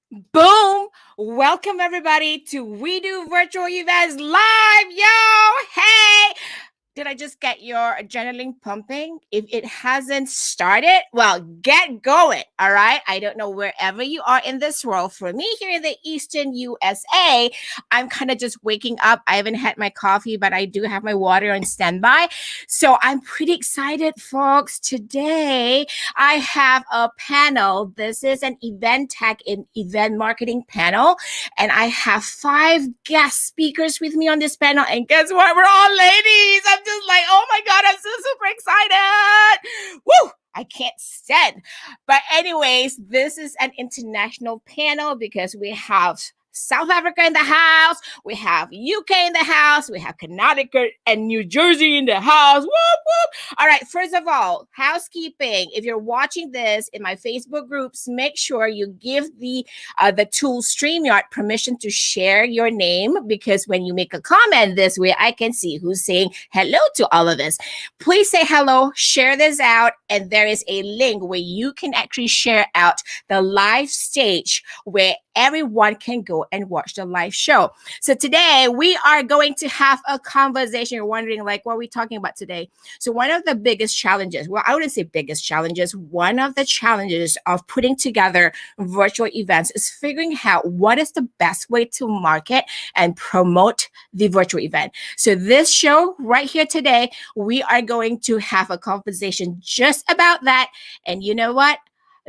Boom! Welcome everybody to We Do Virtual Events Live, yo! Hey! Did I just get your adrenaline pumping? If it hasn't started, well, get going, all right? I don't know wherever you are in this world. For me here in the Eastern USA, I'm kind of just waking up. I haven't had my coffee, but I do have my water on standby. So I'm pretty excited, folks. Today, I have a panel. This is an event tech in event marketing panel, and I have 5 guest speakers with me on this panel. And guess what? We're all ladies. I'm just like, oh my God, I'm so super excited. Woo! I can't stand. But anyways, this is an international panel because we have South Africa in the house, we have UK in the house, we have Connecticut and New Jersey in the house. Whoop, whoop. All right, first of all, housekeeping. If you're watching this in my Facebook groups, make sure you give the tool StreamYard permission to share your name, because when you make a comment this way, I can see who's saying hello to all of us. Please say hello, share this out, and there is a link where you can actually share out the live stage where everyone can go and watch the live show. So today we are going to have a conversation. You're wondering, like, what are we talking about today? So one of the biggest challenges, well, I wouldn't say biggest challenges, one of the challenges of putting together virtual events is figuring out what is the best way to market and promote the virtual event. So this show right here today, we are going to have a conversation just about that. And you know what?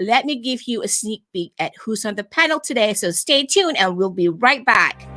Let me give you a sneak peek at who's on the panel today. So stay tuned and we'll be right back.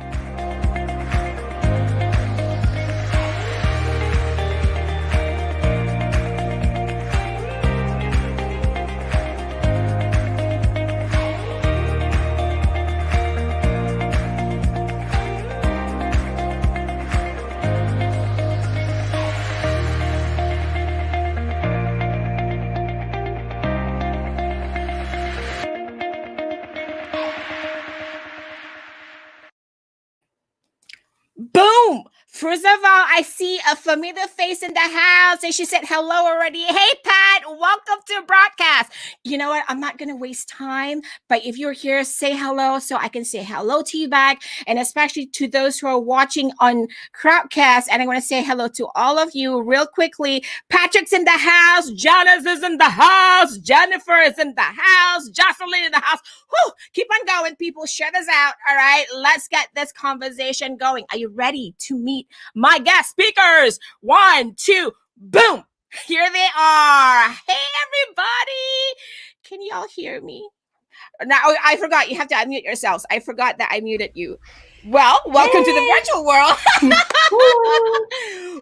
Boom! First of all, I see a familiar face in the house, and she said hello already. Hey, Pat, welcome to the broadcast. You know what? I'm not going to waste time, but if you're here, say hello so I can say hello to you back, and especially to those who are watching on Crowdcast. And I want to say hello to all of you real quickly. Patrick's in the house. Janice is in the house. Jennifer is in the house. Jocelyn in the house. Whew, keep on going, people. Share this out. All right, let's get this conversation going. Are you ready to meet my guest speakers? 1, 2, boom. Here they are. Hey, everybody. Can y'all hear me? Now, I forgot. You have to unmute yourselves. I forgot that I muted you. Well, welcome to the virtual world.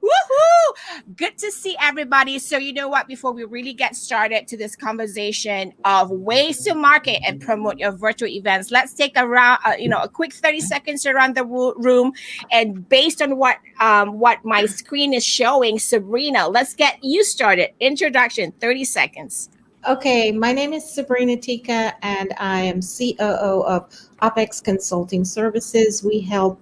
Woohoo! Good to see everybody. So you know what? Before we really get started to this conversation of ways to market and promote your virtual events, let's take a quick 30 seconds around the room. And based on what my screen is showing, Sabrina, let's get you started. Introduction, 30 seconds. Okay, my name is Sabrina Tika, and I am COO of OpEx Consulting Services. We help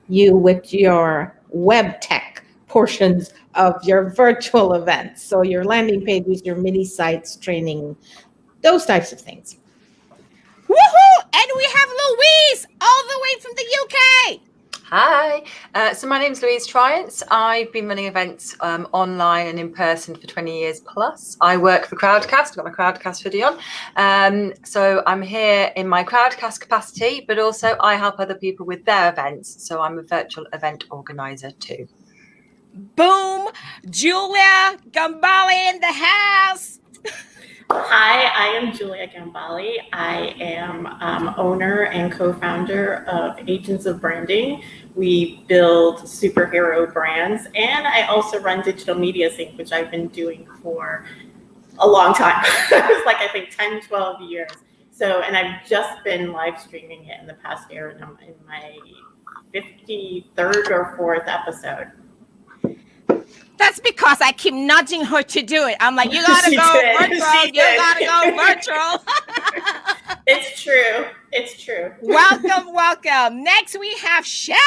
you with your web tech portions of your virtual events. So your landing pages, your mini sites, training, those types of things. Woohoo! And we have Louise all the way from the UK. Hi, so my name's Louise Triance. I've been running events online and in person for 20 years plus. I work for Crowdcast. I've got my Crowdcast hoodie on. So I'm here in my Crowdcast capacity, but also I help other people with their events. So I'm a virtual event organizer too. Boom! Julia Gambale in the house. Hi, I am Julia Gambale. I am owner and co-founder of Agents of Branding. We build superhero brands, and I also run Digital Media Sync, which I've been doing for a long time. It's like, I think, 10, 12 years. So, and I've just been live streaming it in the past year, and I'm in my 53rd or 4th episode. That's because I keep nudging her to do it. I'm like, you gotta go virtual. You gotta go virtual. It's true. It's true. Welcome. Next, we have Shannon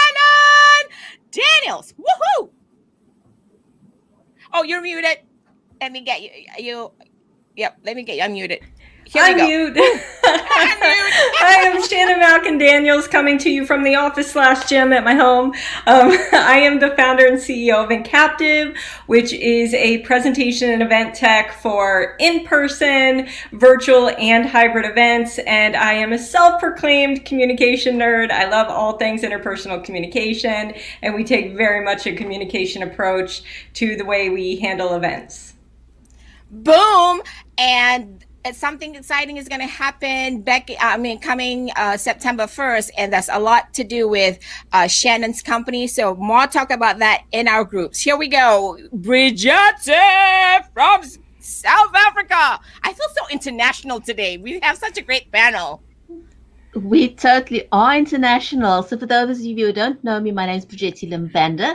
Daniels. Woohoo! Oh, you're muted. Let me get you. Yep, let me get you unmuted. Here we go. I am Shannon Talkin' Daniels, coming to you from the office/gym at my home. I am the founder and CEO of Incaptive, which is a presentation and event tech for in-person, virtual, and hybrid events. And I am a self-proclaimed communication nerd. I love all things interpersonal communication, and we take very much a communication approach to the way we handle events. Boom. And something exciting is going to happen coming September 1st, and that's a lot to do with Shannon's company. So more talk about that in our groups. Here we go. Bridgette from South Africa. I feel so international today. We have such a great panel. We totally are international. So for those of you who don't know me, my name is Bridgette Limbanda,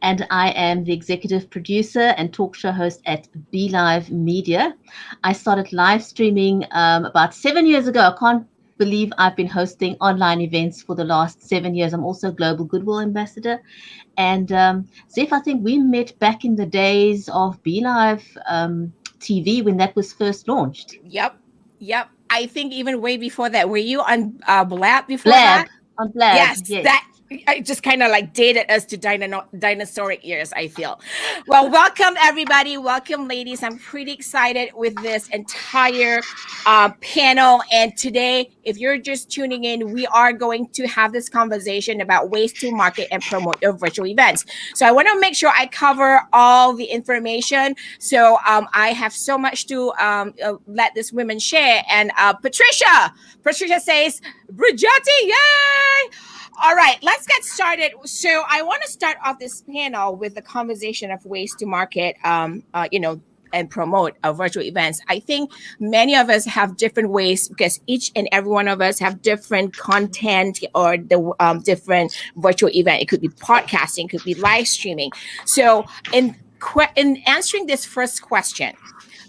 and I am the executive producer and talk show host at BeLive Media. I started live streaming about 7 years ago. I can't believe I've been hosting online events for the last 7 years. I'm also a Global Goodwill Ambassador. And Zeph, I think we met back in the days of BeLive TV when that was first launched. Yep. I think even way before that. Were you on Blab before that? On Blab. Yes, that I just kind of like dated us to dinosauric years, I feel. Well, welcome everybody. Welcome, ladies. I'm pretty excited with this entire panel. And today, if you're just tuning in, we are going to have this conversation about ways to market and promote your virtual events. So I want to make sure I cover all the information. So I have so much to let this women share. And Patricia says, Bridgette, yay! All right, let's get started. So I want to start off this panel with the conversation of ways to market, and promote our virtual events. I think many of us have different ways because each and every one of us have different content or the different virtual event. It could be podcasting, it could be live streaming. So in answering this first question,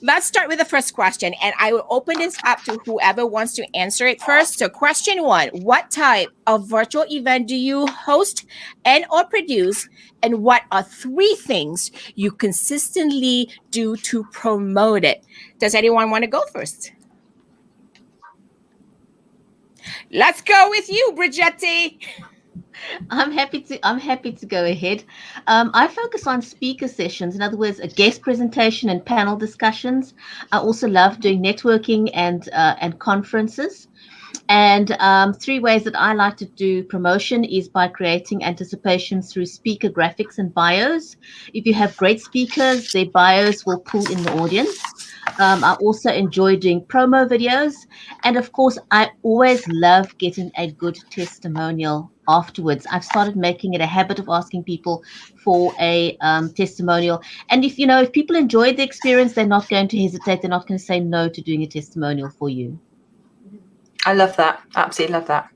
let's start with the first question, and I will open this up to whoever wants to answer it first. So question 1, what type of virtual event do you host and or produce? And what are 3 things you consistently do to promote it? Does anyone want to go first? Let's go with you, Bridgette. I'm happy to go ahead. I focus on speaker sessions, in other words, a guest presentation and panel discussions. I also love doing networking and conferences. And 3 ways that I like to do promotion is by creating anticipation through speaker graphics and bios. If you have great speakers, their bios will pull in the audience. I also enjoy doing promo videos. And of course, I always love getting a good testimonial afterwards. I've started making it a habit of asking people for a testimonial. And if people enjoy the experience, they're not going to hesitate. They're not going to say no to doing a testimonial for you. I love that. Absolutely love that.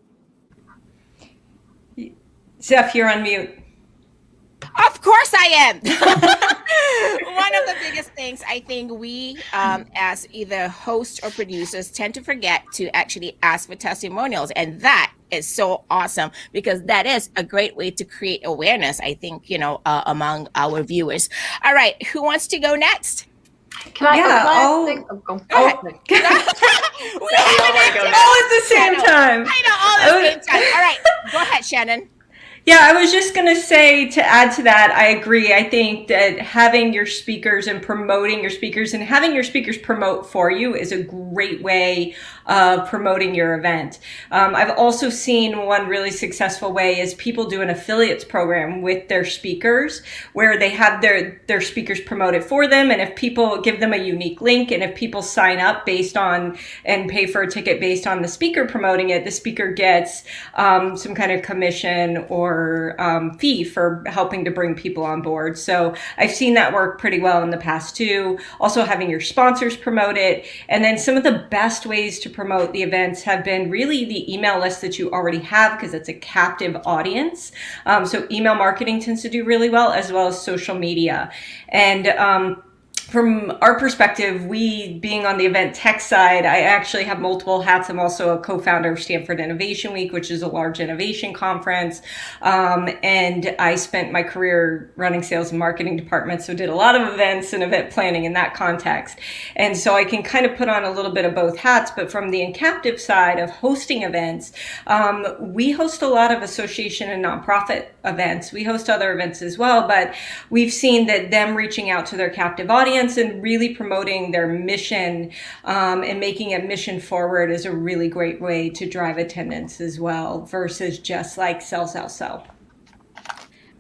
Zeph, you're on mute. Of course I am. One of the biggest things I think we as either hosts or producers tend to forget to actually ask for testimonials. And that is so awesome because that is a great way to create awareness, I think, among our viewers. All right. Who wants to go next? Can I? All at the same time. I know, all at the same time. All right. Go ahead, Shannon. Yeah, I was just going to say, to add to that, I agree. I think that having your speakers and promoting your speakers and having your speakers promote for you is a great way of promoting your event. I've also seen one really successful way is people do an affiliates program with their speakers where they have their speakers promoted for them. And if people give them a unique link and if people sign up based on and pay for a ticket based on the speaker promoting it, the speaker gets some kind of commission or fee for helping to bring people on board. So I've seen that work pretty well in the past too. Also having your sponsors promote it. And then some of the best ways to promote the events have been really the email list that you already have because it's a captive audience. So email marketing tends to do really well as social media. And from our perspective, we being on the event tech side, I actually have multiple hats. I'm also a co-founder of Stanford Innovation Week, which is a large innovation conference. And I spent my career running sales and marketing departments, so did a lot of events and event planning in that context. And so I can kind of put on a little bit of both hats, but from the Incaptive side of hosting events, we host a lot of association and nonprofit events. We host other events as well, but we've seen that them reaching out to their captive audience and really promoting their mission and making it mission forward is a really great way to drive attendance as well, versus just like sell.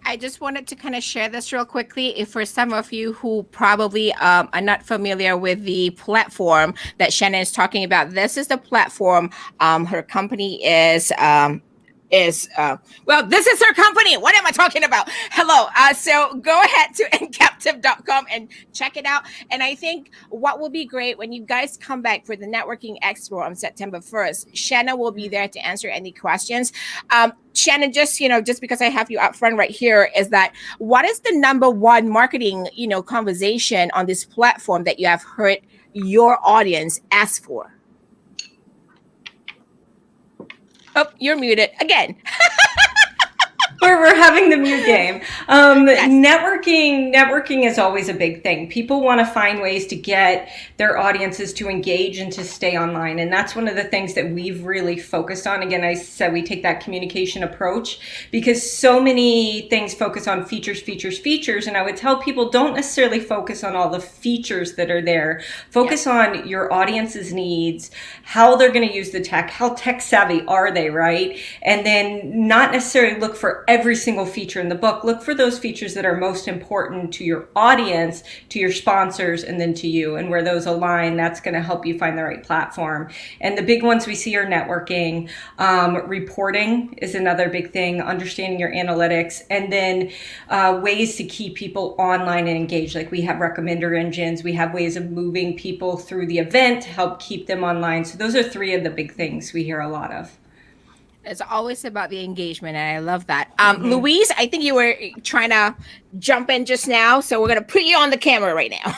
I just wanted to kind of share this real quickly. If for some of you who probably are not familiar with the platform that Shannon is talking about, this is the platform. Her company is well, this is her company. What am I talking about? Hello. So go ahead to incaptive.com and check it out. And I think what will be great when you guys come back for the Networking Expo on September 1st, Shannon will be there to answer any questions. Shannon, just because I have you up front right here, is that what is the number one marketing, conversation on this platform that you have heard your audience ask for? Oh, you're muted again. We're having the mute game. Networking is always a big thing. People want to find ways to get their audiences to engage and to stay online. And that's one of the things that we've really focused on. Again, I said we take that communication approach because so many things focus on features. And I would tell people, don't necessarily focus on all the features that are there. Focus on your audience's needs, how they're going to use the tech, how tech savvy are they, right? And then not necessarily look for every single feature in the book. Look for those features that are most important to your audience, to your sponsors, and then to you. And where those align, that's going to help you find the right platform. And the big ones we see are networking. Reporting is another big thing, understanding your analytics, and then ways to keep people online and engaged. Like we have recommender engines. We have ways of moving people through the event to help keep them online. So those are three of the big things we hear a lot of. It's always about the engagement, and I love that. Louise, I think you were trying to jump in just now, so we're going to put you on the camera right now.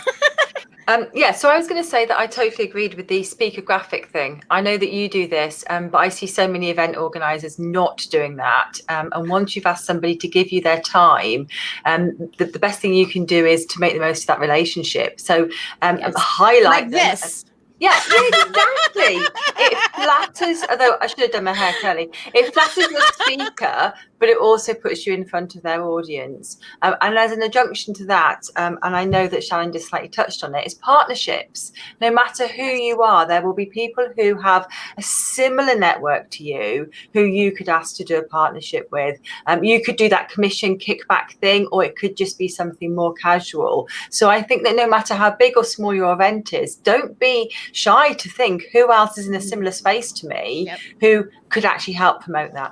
So I was going to say that I totally agreed with the speaker graphic thing. I know that you do this, but I see so many event organizers not doing that. And once you've asked somebody to give you their time, the best thing you can do is to make the most of that relationship. So highlight like them. This. Yeah, exactly. It flatters, although I should have done my hair curly. It flatters the speaker, but it also puts you in front of their audience. And as an adjunction to that, and I know that Shannon just slightly touched on it, is partnerships. No matter who you are, there will be people who have a similar network to you who you could ask to do a partnership with. You could do that commission kickback thing, or it could just be something more casual. So I think that no matter how big or small your event is, don't be shy to think who else is in a similar space to me who could actually help promote that.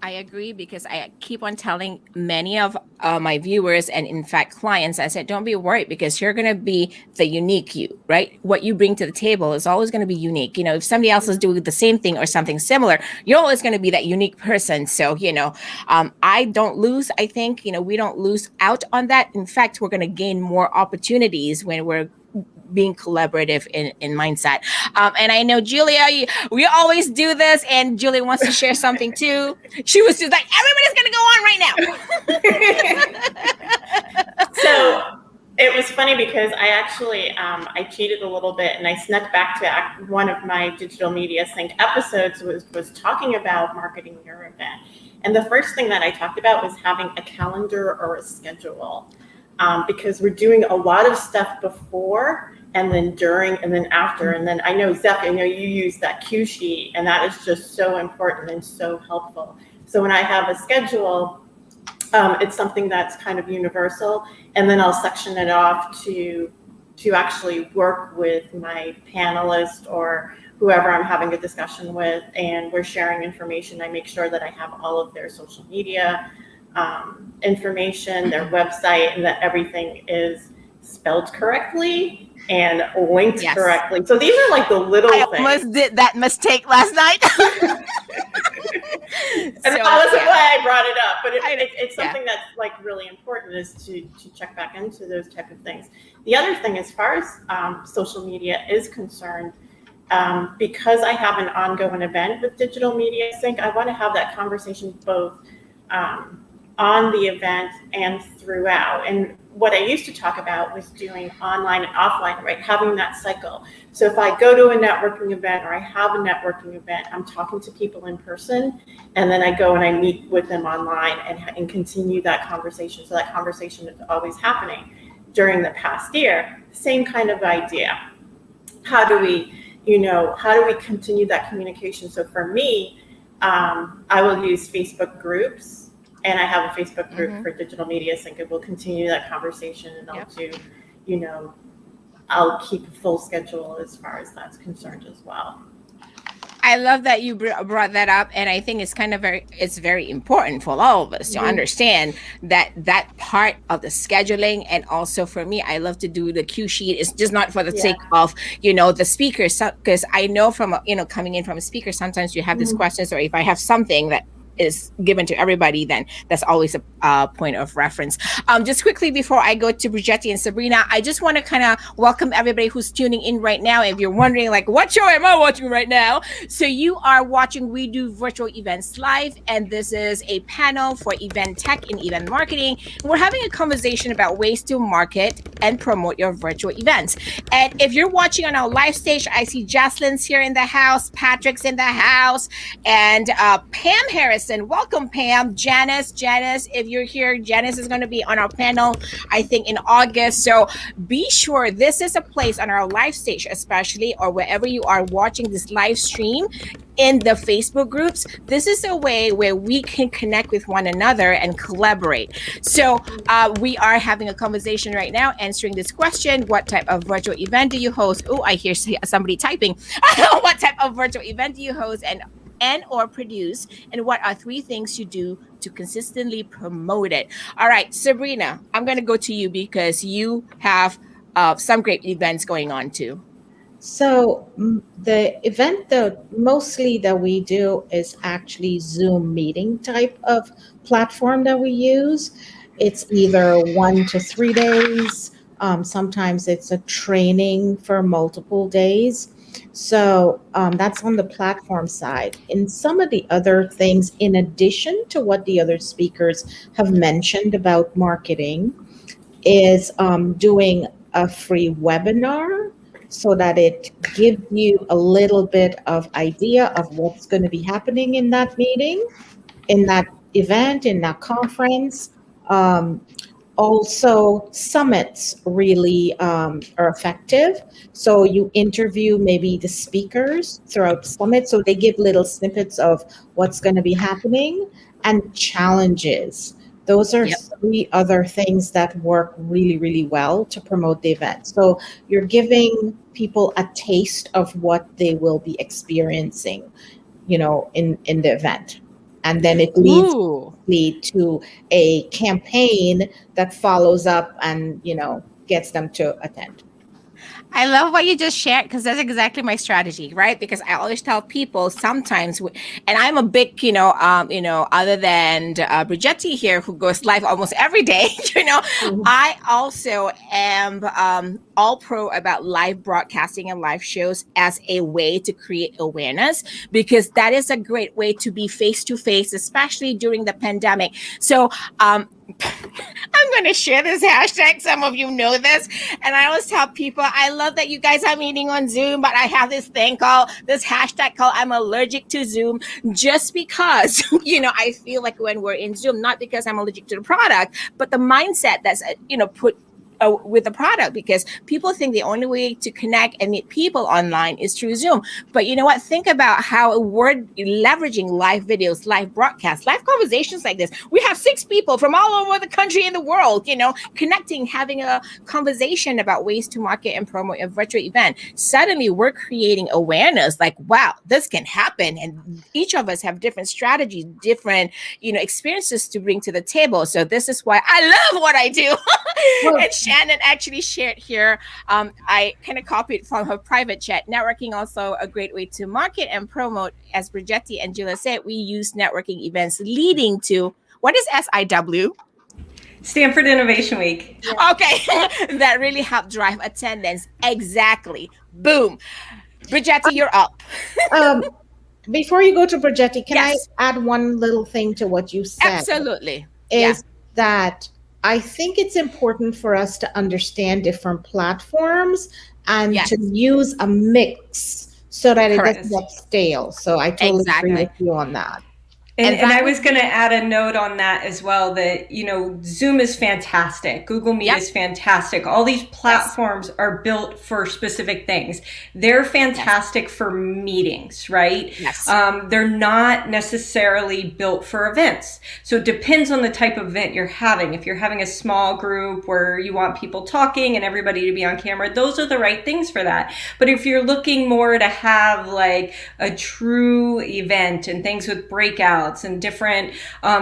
I agree, because I keep on telling many of my viewers and in fact clients, I said, don't be worried, because you're going to be the unique you, right? What you bring to the table is always going to be unique. If somebody else is doing the same thing or something similar, you're always going to be that unique person. So, I don't lose. I think, we don't lose out on that. In fact, we're going to gain more opportunities when we're being collaborative in mindset. And I know Julia, we always do this, and Julia wants to share something too. She was just like, everybody's going to go on right now. So it was funny because I actually, I cheated a little bit, and I snuck back to one of my Digital Media Sync episodes was talking about marketing your event. And the first thing that I talked about was having a calendar or a schedule, because we're doing a lot of stuff before and then during and then after. And then I know, Zeph, you use that cue sheet, and that is just so important and so helpful. So when I have a schedule, it's something that's kind of universal, and then I'll section it off to actually work with my panelist or whoever I'm having a discussion with, and we're sharing information. I make sure that I have all of their social media information, their website, and that everything is spelled correctly and linked correctly. So these are like the little things. I almost did that mistake last night. And So, that was yeah. why I brought it up, but I- it's yeah. something that's like really important is to check back into those type of things. The other thing, as far as social media is concerned, because I have an ongoing event with Digital Media Sync, I want to have that conversation both on the event and throughout. And what I used to talk about was doing online and offline, right? Having that cycle. So if I go to a networking event or I have a networking event, I'm talking to people in person, and then I go and I meet with them online and continue that conversation. So that conversation is always happening. During the past year, same kind of idea. How do we continue that communication? So for me, I will use Facebook groups. And I have a Facebook group for Digital Media Sync, and we'll continue that conversation, and I'll do, I'll keep a full schedule as far as that's concerned as well. I love that you brought that up, and I think it's it's very important for all of us to understand that part of the scheduling. And also for me, I love to do the cue sheet. It's just not for the sake of the speakers, because I know from coming in from a speaker, sometimes you have these questions, or if I have something that is given to everybody, then that's always a point of reference. Just quickly before I go to Brigetti and Sabrina, I just want to kind of welcome everybody who's tuning in right now. If you're wondering, like, what show am I watching right now? So you are watching We Do Virtual Events Live, and this is a panel for event tech and event marketing. We're having a conversation about ways to market and promote your virtual events. And if you're watching on our live stage, I see Jocelyn's here in the house, Patrick's in the house, and Pam Harrison. Welcome, Pam. Janice, if you're here, Janice is going to be on our panel, I think, in August. So be sure this is a place on our live stage, especially, or wherever you are watching this live stream in the Facebook groups. This is a way where we can connect with one another and collaborate. So we are having a conversation right now answering this question: what type of virtual event do you host? Oh, I hear somebody typing. What type of virtual event do you host and or produce, and what are 3 things you do to consistently promote it? All right, Sabrina, I'm going to go to you because you have some great events going on too. So the event mostly that we do is actually Zoom meeting type of platform that we use. It's either 1 to 3 days. Sometimes it's a training for multiple days. So that's on the platform side. In some of the other things, in addition to what the other speakers have mentioned about marketing, is doing a free webinar so that it gives you a little bit of idea of what's going to be happening in that meeting, in that event, in that conference. Also, summits really are effective. So you interview maybe the speakers throughout summit, so they give little snippets of what's going to be happening, and challenges. Those are 3 other things that work really, really well to promote the event. So you're giving people a taste of what they will be experiencing, in the event. And then it lead to a campaign that follows up and, gets them to attend. I love what you just shared, because that's exactly my strategy, right? Because I always tell people sometimes, and I'm a big, other than Brigetti here, who goes live almost every day, I also am all pro about live broadcasting and live shows as a way to create awareness, because that is a great way to be face to face, especially during the pandemic. So, I'm going to share this hashtag. Some of you know this. And I always tell people, I love that you guys are meeting on Zoom, but I have this hashtag called I'm allergic to Zoom, just because, I feel like when we're in Zoom, not because I'm allergic to the product, but the mindset that's, put with the product, because people think the only way to connect and meet people online is through Zoom. But you know what? Think about how we're leveraging live videos, live broadcasts, live conversations like this. We have 6 people from all over the country and the world, connecting, having a conversation about ways to market and promote a virtual event. Suddenly we're creating awareness, like, wow, this can happen. And each of us have different strategies, different, experiences to bring to the table. So this is why I love what I do. And Shannon actually shared here. I kind of copied from her private chat. Networking also a great way to market and promote. As Brigetti and Julia said, we use networking events leading to what is SIW? Stanford Innovation Week. Okay, that really helped drive attendance. Exactly. Boom. Brigetti, you're up. Before you go to Brigetti, can Yes. I add one little thing to what you said? Absolutely. Is that I think it's important for us to understand different platforms and Yes. to use a mix so that it Correct. doesn't get stale. So I totally Exactly. agree with you on that. And that I would was going to add a note on that as well that, you know, Zoom is fantastic. Google Meet Yep. is fantastic. All these platforms are built for specific things. They're fantastic for meetings, right? Yes. They're not necessarily built for events. So it depends on the type of event you're having. If you're having a small group where you want people talking and everybody to be on camera, those are the right things for that. But if you're looking more to have like a true event and things with breakouts and different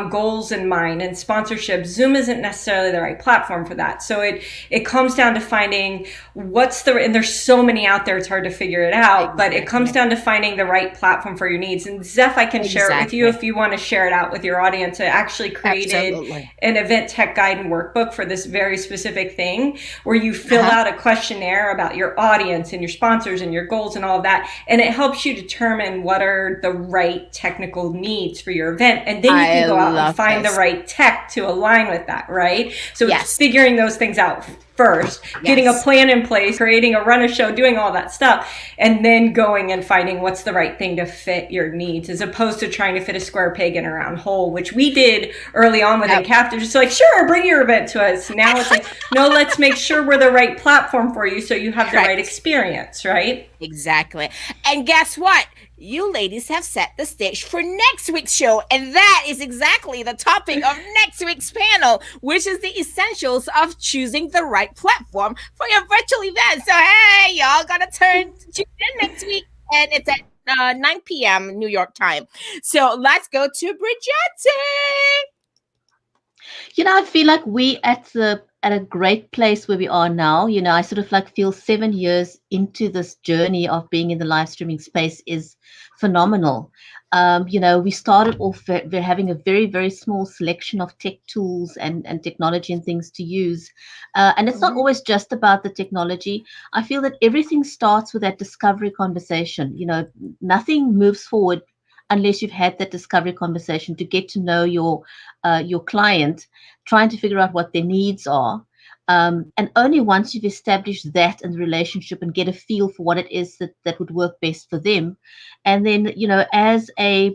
goals in mind and sponsorships, Zoom isn't necessarily the right platform for that. So it comes down to finding and there's so many out there, it's hard to figure it out, but it comes down to finding the right platform for your needs. And Zeph, I can share it with you if you want to share it out with your audience. I actually created an event tech guide and workbook for this very specific thing where you fill out a questionnaire about your audience and your sponsors and your goals and all of that. And it helps you determine what are the right technical needs for your event, and then you can go out and find the right tech to align with that, right? So it's figuring those things out first, getting a plan in place, creating a run a show, doing all that stuff, and then going and finding what's the right thing to fit your needs, as opposed to trying to fit a square peg in a round hole, which we did early on with Encaptive. Just like, sure, bring your event to us. Now it's like, no, let's make sure we're the right platform for you so you have the right experience, right? Exactly. And guess what? You ladies have set the stage for next week's show. And that is exactly the topic of next week's panel, which is the essentials of choosing the right platform for your virtual event. So, hey, y'all gotta tune in next week. And it's at 9 p.m. New York time. So let's go to Brigetti. You know, I feel like we at a great place where we are now. You know, I sort of like feel 7 years into this journey of being in the live streaming space is phenomenal. You know, we started off having a very, very small selection of tech tools and technology and things to use. And it's not always just about the technology. I feel that everything starts with that discovery conversation. You know, nothing moves forward unless you've had that discovery conversation to get to know your client, trying to figure out what their needs are. And only once you've established that and the relationship and get a feel for what it is that would work best for them. And then, you know, as a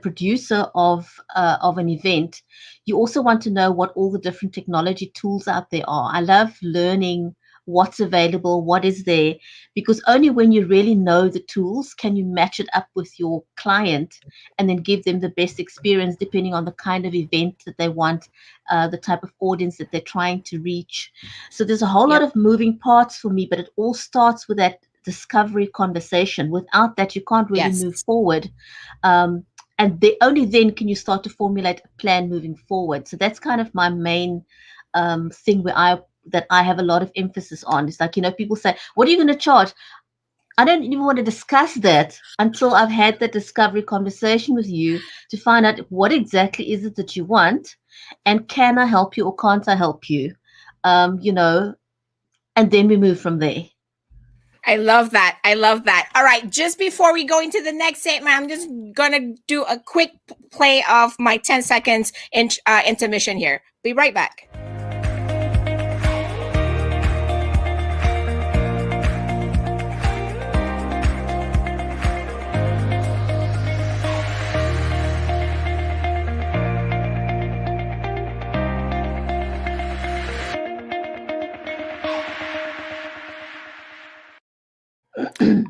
producer of an event, you also want to know what all the different technology tools out there are. I love learning what's available, what is there, because only when you really know the tools can you match it up with your client and then give them the best experience depending on the kind of event that they want, the type of audience that they're trying to reach. So there's a whole lot of moving parts for me, but it all starts with that discovery conversation. Without that, you can't really move forward. And only then can you start to formulate a plan moving forward. So that's kind of my main thing that I have a lot of emphasis on. It's like, you know, people say, what are you going to charge? I don't even want to discuss that until I've had that discovery conversation with you to find out what exactly is it that you want, and can I help you or can't I help you? You know, and then we move from there. I love that. I love that. All right. Just before we go into the next segment, I'm just going to do a quick play of my 10 seconds intermission here. Be right back.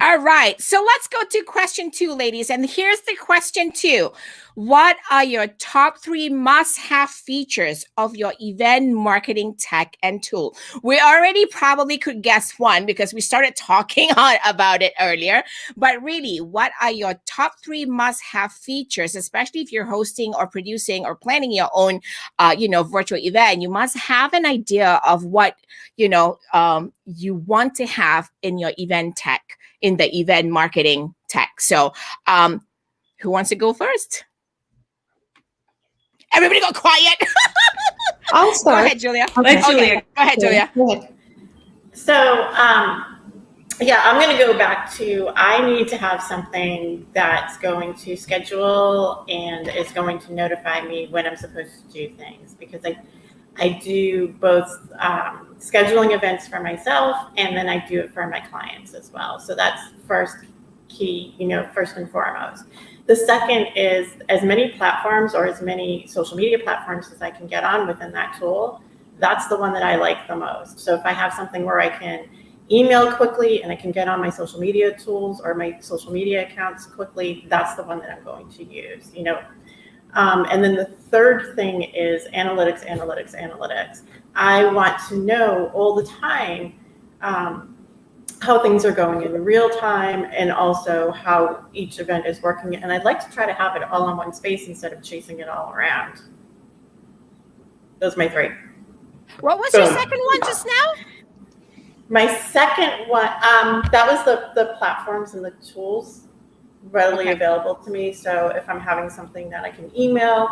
All right. So let's go to question 2, ladies. And here's the question 2. What are your top 3 must-have features of your event marketing tech and tool? We already probably could guess one because we started talking about it earlier. But really, what are your top 3 must-have features, especially if you're hosting or producing or planning your own, virtual event? You must have an idea of what, you want to have in your event tech, in the event marketing tech. So who wants to go first? Everybody go quiet. I'll Go start. ahead, Julia. Let Julia. Go ahead, Julia. Go ahead. So, I'm going to go back to, I need to have something that's going to schedule and is going to notify me when I'm supposed to do things, because I do both scheduling events for myself, and then I do it for my clients as well. So that's first key, first and foremost. The second is as many platforms or as many social media platforms as I can get on within that tool. That's the one that I like the most. So if I have something where I can email quickly and I can get on my social media tools or my social media accounts quickly, that's the one that I'm going to use, And then the third thing is analytics. I want to know all the time how things are going in real time, and also how each event is working. And I'd like to try to have it all in one space instead of chasing it all around. Those are my 3. What was your second one just now? My second one, that was the platforms and the tools readily available to me. So if I'm having something that I can email,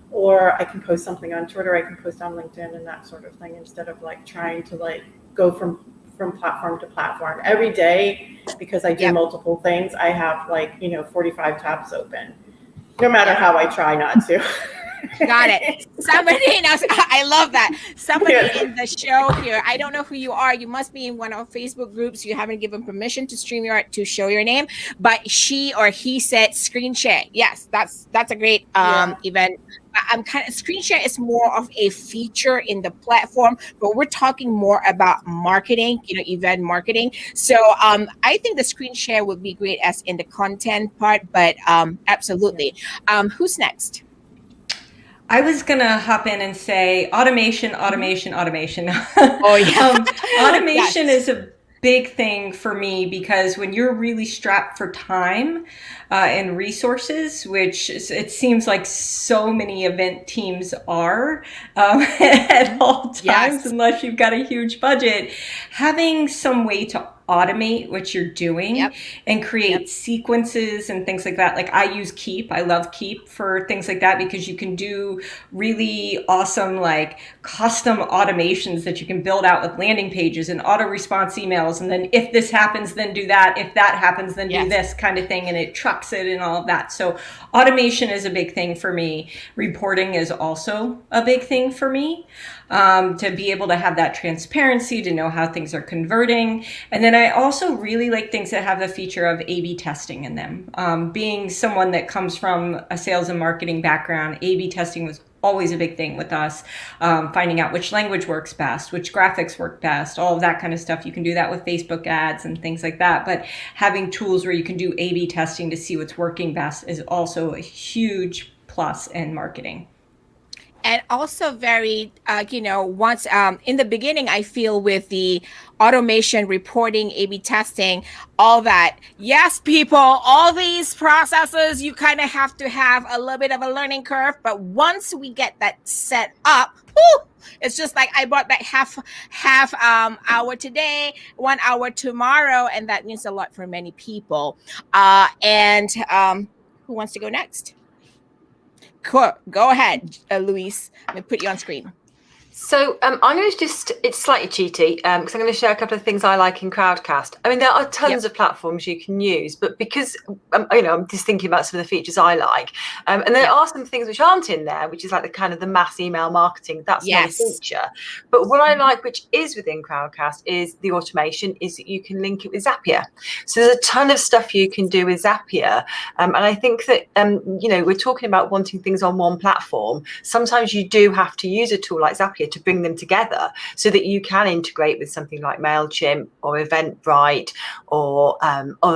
or I can post something on Twitter, I can post on LinkedIn and that sort of thing, instead of trying to go from platform to platform every day, because I do multiple things. I have 45 tabs open, no matter how I try not to. Got it. Somebody knows. I love that. Somebody in the show here. I don't know who you are. You must be in one of our Facebook groups. You haven't given permission to StreamYard to show your name, but she or he said screen share. Yes, that's a great event. I'm screen share is more of a feature in the platform, but we're talking more about marketing, event marketing. So I think the screen share would be great as in the content part, but absolutely. Who's next? I was going to hop in and say automation. Oh, yeah. Automation is a big thing for me, because when you're really strapped for time and resources, which it seems like so many event teams are at all times, unless you've got a huge budget, having some way to automate what you're doing and create sequences and things like that. I use Keep. I love Keep for things like that, because you can do really awesome custom automations that you can build out with landing pages and auto response emails. And then if this happens, then do that. If that happens, then do this kind of thing. And it trucks it and all of that. So automation is a big thing for me. Reporting is also a big thing for me. To be able to have that transparency, to know how things are converting. And then I also really like things that have the feature of A/B testing in them. Being someone that comes from a sales and marketing background, A/B testing was always a big thing with us. Finding out which language works best, which graphics work best, all of that kind of stuff. You can do that with Facebook ads and things like that. But having tools where you can do A/B testing to see what's working best is also a huge plus in marketing. And also very, once in the beginning, I feel with the automation, reporting, A/B testing, all that. Yes, people, all these processes, you kind of have to have a little bit of a learning curve. But once we get that set up, it's just like I bought that half hour today, 1 hour tomorrow, and that means a lot for many people. And who wants to go next? Cool. Go ahead, Luis. Let me put you on screen. So I'm going to it's slightly cheaty because I'm going to share a couple of things I like in Crowdcast. I mean, there are tons of platforms you can use, but because, I'm just thinking about some of the features I like. And there are some things which aren't in there, which is like the mass email marketing. That's not a feature. But what I like, which is within Crowdcast, is the automation, is that you can link it with Zapier. So there's a ton of stuff you can do with Zapier. And I think that, we're talking about wanting things on one platform. Sometimes you do have to use a tool like Zapier Zapier to bring them together so that you can integrate with something like MailChimp or Eventbrite or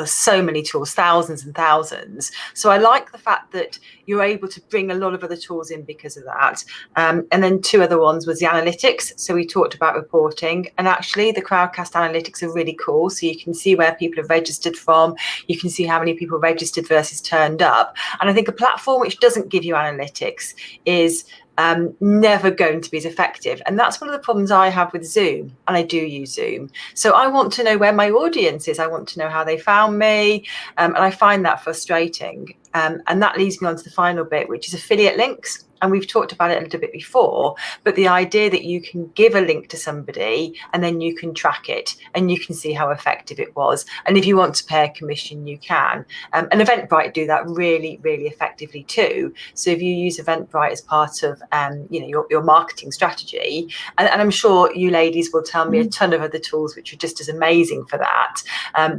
so many tools, thousands and thousands. So I like the fact that you're able to bring a lot of other tools in because of that. And then two other ones was the analytics. So we talked about reporting, and actually the Crowdcast analytics are really cool. So you can see where people have registered from. You can see how many people registered versus turned up. And I think a platform which doesn't give you analytics is never going to be as effective. And that's one of the problems I have with Zoom, and I do use Zoom. So I want to know where my audience is. I want to know how they found me, and I find that frustrating. And that leads me on to the final bit, which is affiliate links. And we've talked about it a little bit before, but the idea that you can give a link to somebody and then you can track it and you can see how effective it was. And if you want to pay a commission, you can. And Eventbrite do that really, really effectively too. So if you use Eventbrite as part of your marketing strategy, and I'm sure you ladies will tell me a ton of other tools which are just as amazing for that.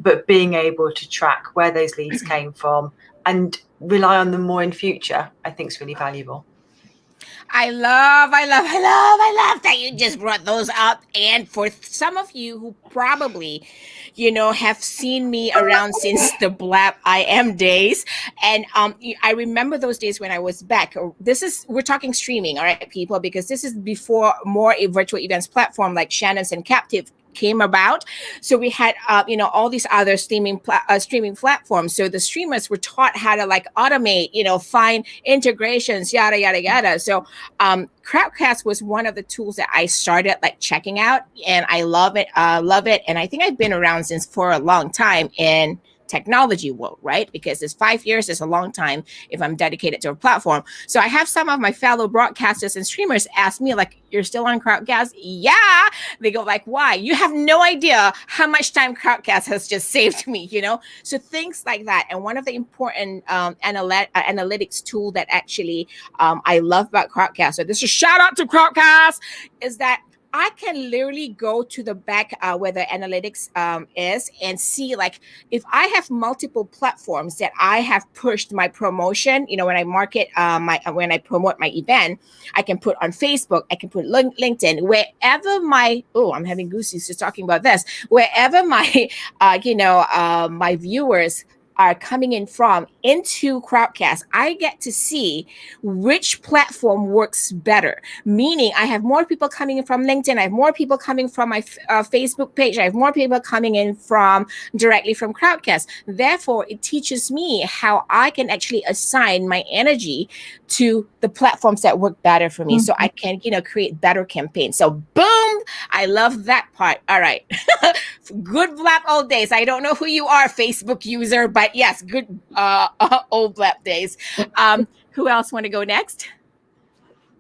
But being able to track where those leads came from and rely on them more in future, I think is really valuable. I love that you just brought those up. And for some of you who probably, have seen me around since the Blab IM days, and I remember those days when I was back. We're talking streaming, all right, people, because this is before more a virtual events platform like Shannon's and Captive came about. So we had all these other streaming platforms. So the streamers were taught how to automate, find integrations, yada yada yada. So Crowdcast was one of the tools that I started checking out, and I love it. And I think I've been around since for a long time in technology world, right? Because it's 5 years, it's a long time if I'm dedicated to a platform. So I have some of my fellow broadcasters and streamers ask me you're still on Crowdcast? Yeah. They go why? You have no idea how much time Crowdcast has just saved me, So things like that. And one of the important analytics tool that actually I love about Crowdcast, so this is a shout out to Crowdcast, is that I can literally go to the back where the analytics is and see if I have multiple platforms that I have pushed my promotion, when I market when I promote my event, I can put on Facebook, I can put LinkedIn, wherever I'm having goosies just talking about this, wherever my my viewers are coming in from into Crowdcast, I get to see which platform works better. Meaning I have more people coming in from LinkedIn. I have more people coming from my Facebook page. I have more people coming in directly from Crowdcast. Therefore, it teaches me how I can actually assign my energy to the platforms that work better for me. So I can, create better campaigns. So boom, I love that part. All right. Good Blab old days. I don't know who you are, Facebook user, but yes, good old Blab days. Who else want to go next?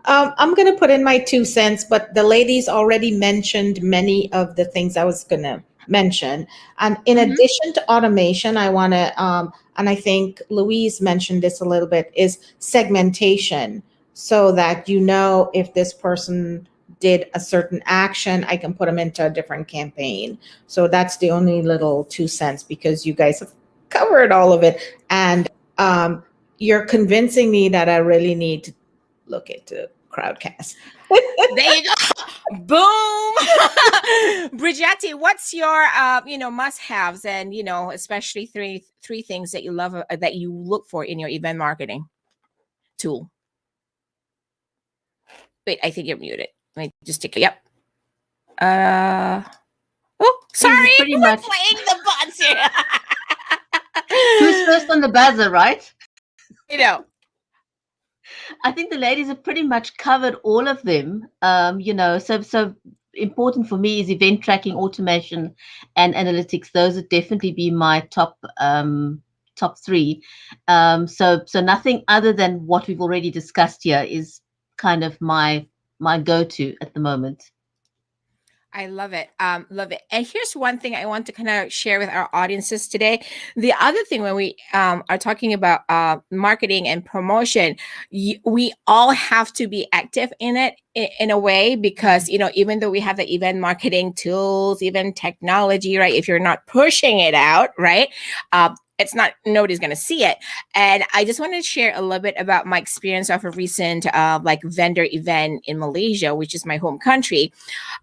I'm going to put in my 2 cents, but the ladies already mentioned many of the things I was going to mention. And in addition to automation, I want to, and I think Louise mentioned this a little bit, is segmentation, so that if this person did a certain action, I can put them into a different campaign. So that's the only little 2 cents, because you guys have covered all of it. And you're convincing me that I really need to look into Crowdcast. There you go. Boom. Brigitte, what's your must-haves, and especially three things that you love, that you look for in your event marketing tool? Wait, I think you're muted. Let me just take it. Yep. Oh, sorry. Pretty We're much. playing the buttons here. Who's first on the buzzer, right? I think the ladies have pretty much covered all of them. So important for me is event tracking, automation, and analytics. Those would definitely be my top three. So nothing other than what we've already discussed here is kind of my go-to at the moment. I love it. Love it. And here's one thing I want to kind of share with our audiences today. The other thing, when we are talking about marketing and promotion, we all have to be active in it in a way, because, even though we have the event marketing tools, even technology, right? If you're not pushing it out, right? nobody's going to see it. And I just wanted to share a little bit about my experience of a recent like vendor event in Malaysia, which is my home country.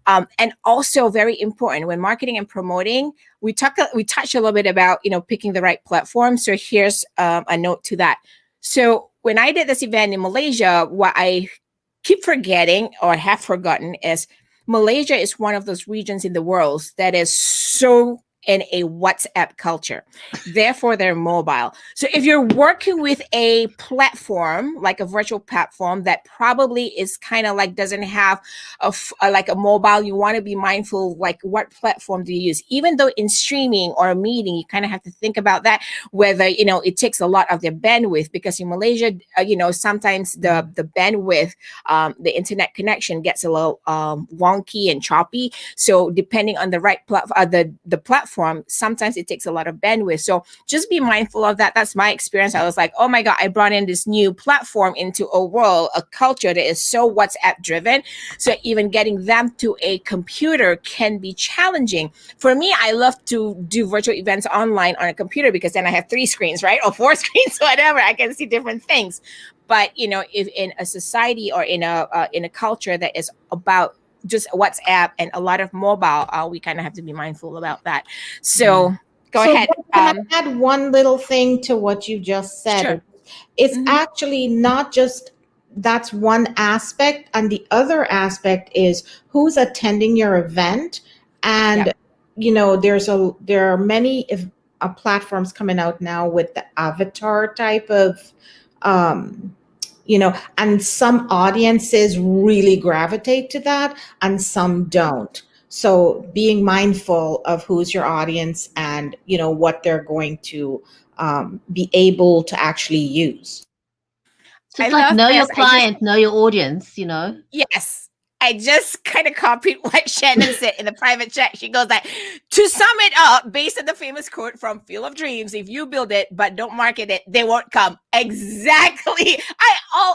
And also very important when marketing and promoting, we touched a little bit about, picking the right platform. So here's a note to that. So when I did this event in Malaysia, what I keep forgetting or have forgotten is Malaysia is one of those regions in the world that is so in a WhatsApp culture. Therefore, they're mobile. So if you're working with a platform, like a virtual platform that probably is kind of like doesn't have like a mobile, you want to be mindful, like what platform do you use? Even though in streaming or a meeting, you kind of have to think about that, whether, it takes a lot of their bandwidth, because in Malaysia, sometimes the bandwidth, the internet connection gets a little wonky and choppy. So depending on the right the platform, sometimes it takes a lot of bandwidth. So just be mindful of that. That's my experience. I was like, oh my God, I brought in this new platform into a world, a culture that is so WhatsApp driven. So even getting them to a computer can be challenging. For me, I love to do virtual events online on a computer because then I have 3 screens, right? Or 4 screens, whatever. I can see different things. But, if in a society or in a culture that is about just WhatsApp and a lot of mobile, we kind of have to be mindful about that. So go ahead. Can I add one little thing to what you just said? Sure. It's actually not just, that's one aspect. And the other aspect is who's attending your event. And, there are many platforms coming out now with the avatar type of, and some audiences really gravitate to that and some don't. So being mindful of who's your audience and, what they're going to be able to actually use. So it's like know your client, know your audience, Yes. I just kind of copied what Shannon said in the private chat. She goes like, to sum it up, based on the famous quote from Field of Dreams, if you build it but don't market it, they won't come. Exactly.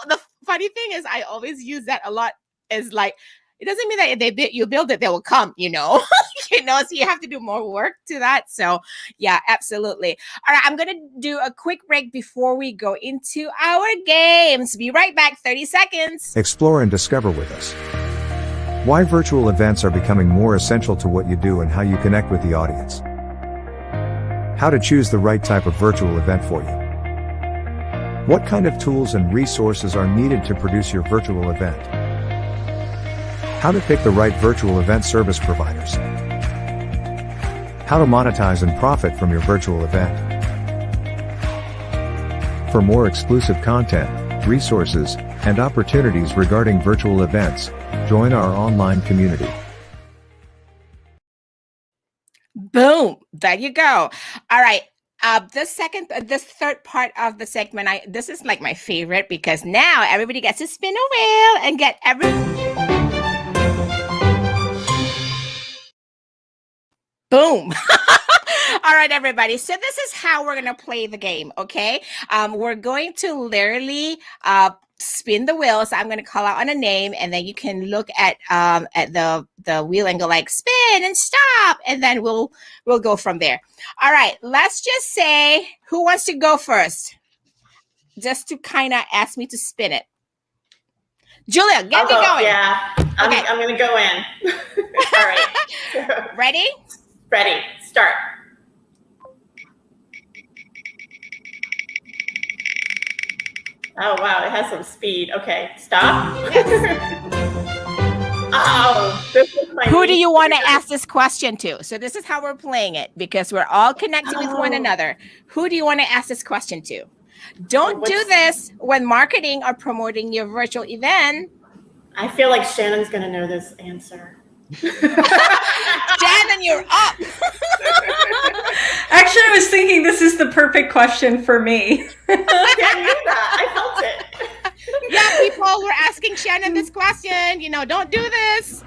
The funny thing is I always use that a lot as like, it doesn't mean that you build it, they will come, so you have to do more work to that. So yeah, absolutely. All right, I'm going to do a quick break before we go into our games. Be right back, 30 seconds. Explore and discover with us why virtual events are becoming more essential to what you do and how you connect with the audience. How to choose the right type of virtual event for you. What kind of tools and resources are needed to produce your virtual event? How to pick the right virtual event service providers. How to monetize and profit from your virtual event. For more exclusive content, resources, and opportunities regarding virtual events, join our online community. Boom. There you go. All right. This third part of the segment, this is like my favorite because now everybody gets to spin a wheel and get boom. All right, everybody. So this is how we're going to play the game. Okay. We're going to literally, spin the wheel. So I'm going to call out on a name and then you can look at the wheel and go like spin and stop. And then we'll go from there. All right. Let's just say who wants to go first? Just to kind of ask me to spin it. Julia, get me going. Yeah. Okay. I'm going to go in. All right. Ready? Ready. Start. Oh, wow. It has some speed. Okay. Stop. Oh, this is my Who do you want to ask this question to? So this is how we're playing it because we're all connected with one another. Who do you want to ask this question to? Don't do this when marketing or promoting your virtual event. I feel like Shannon's going to know this answer. Shannon, you're up. Actually, I was thinking this is the perfect question for me. Yeah, I knew that. I felt it. Yeah, people were asking Shannon this question. Don't do this.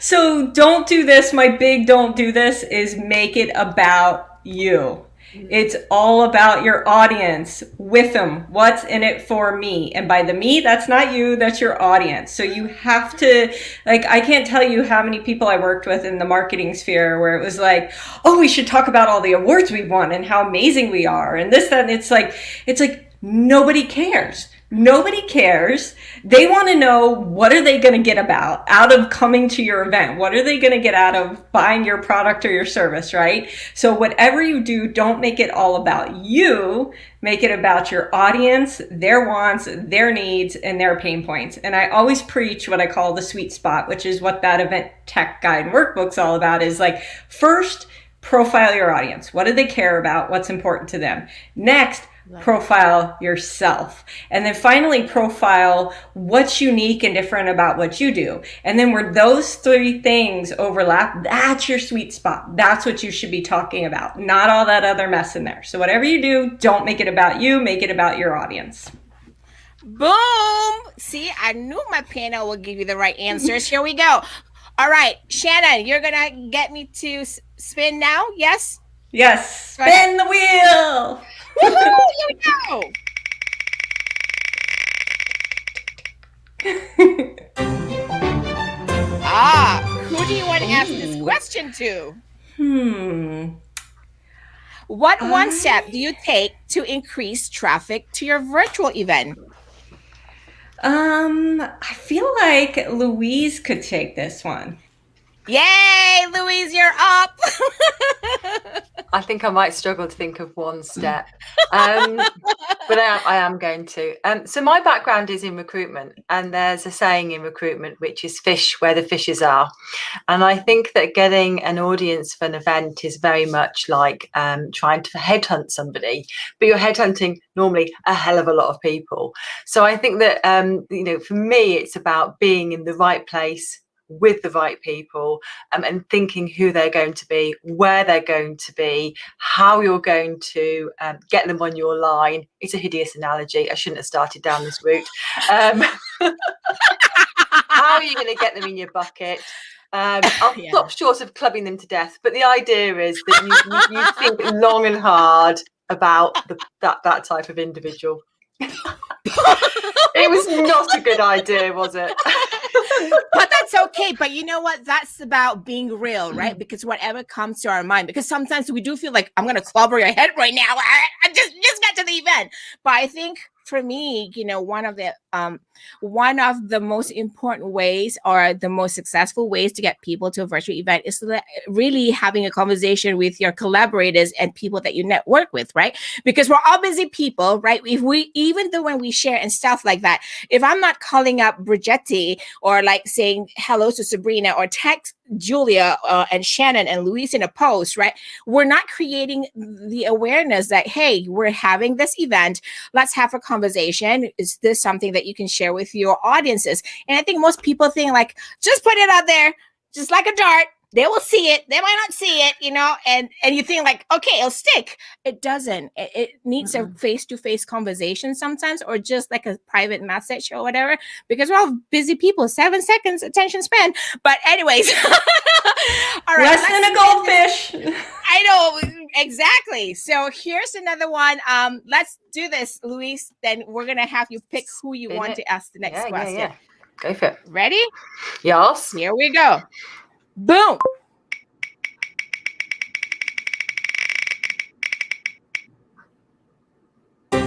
So don't do this. My big don't do this is make it about you. It's all about your audience with them. What's in it for me? And by the me, that's not you, that's your audience. So you have to, like, I can't tell you how many people I worked with in the marketing sphere where it was like, oh, we should talk about all the awards we've won and how amazing we are and this, that. And it's like nobody cares. Nobody cares. They want to know, what are they going to get out of coming to your event? What are they going to get out of buying your product or your service, right? So whatever you do, don't make it all about you. Make it about your audience, their wants, their needs, and their pain points. And I always preach what I call the sweet spot, which is what that event tech guide and workbook's all about, is like, first, profile your audience. What do they care about? What's important to them? Next, profile yourself. And then finally, profile what's unique and different about what you do. And then where those three things overlap, that's your sweet spot. That's what you should be talking about, not all that other mess in there. So whatever you do, don't make it about you, make it about your audience. Boom! See, I knew my panel would give you the right answers. Here we go. All right, Shannon, you're going to get me to spin now? Yes? Yes. Spin the wheel. Woo-hoo, here we go. Who do you want to ask this question to? What one step do you take to increase traffic to your virtual event? I feel like Louise could take this one. Yay, Louise, you're up. I think I might struggle to think of one step, but I am going to. So my background is in recruitment, and there's a saying in recruitment, which is fish where the fishes are. And I think that getting an audience for an event is very much like trying to headhunt somebody, but you're headhunting normally a hell of a lot of people. So I think that, for me, it's about being in the right place with the right people, and thinking who they're going to be, where they're going to be, how you're going to get them on your line. It's a hideous analogy. I shouldn't have started down this route. How are you going to get them in your bucket? I'll stop short of clubbing them to death, but the idea is that you think long and hard about that type of individual. It was not a good idea, was it? But that's okay. But you know what? That's about being real, right? Because whatever comes to our mind, because sometimes we do feel like, I'm going to clobber your head right now. I just got to the event. But I think for me, one of the most important ways, or the most successful ways to get people to a virtual event, is really having a conversation with your collaborators and people that you network with, right? Because we're all busy people, right? Even though when we share and stuff like that, if I'm not calling up Brigetti or like saying hello to Sabrina or text Julia and Shannon and Louise in a post, right? We're not creating the awareness that, hey, we're having this event. Let's have a conversation. Is this something that you can share with your audiences? And I think most people think like, just put it out there, just like a dart. They will see it. They might not see it, and you think like, okay, it'll stick. It doesn't. It needs a face-to-face conversation sometimes, or just like a private message or whatever, because we're all busy people, 7 seconds attention span. But anyways, all right. Less than a goldfish. I know, exactly. So here's another one. Let's do this, Louise. Then we're going to have you pick who you want to ask the next question. Yeah. Go for it. Ready? Yes. Here we go. Boom. I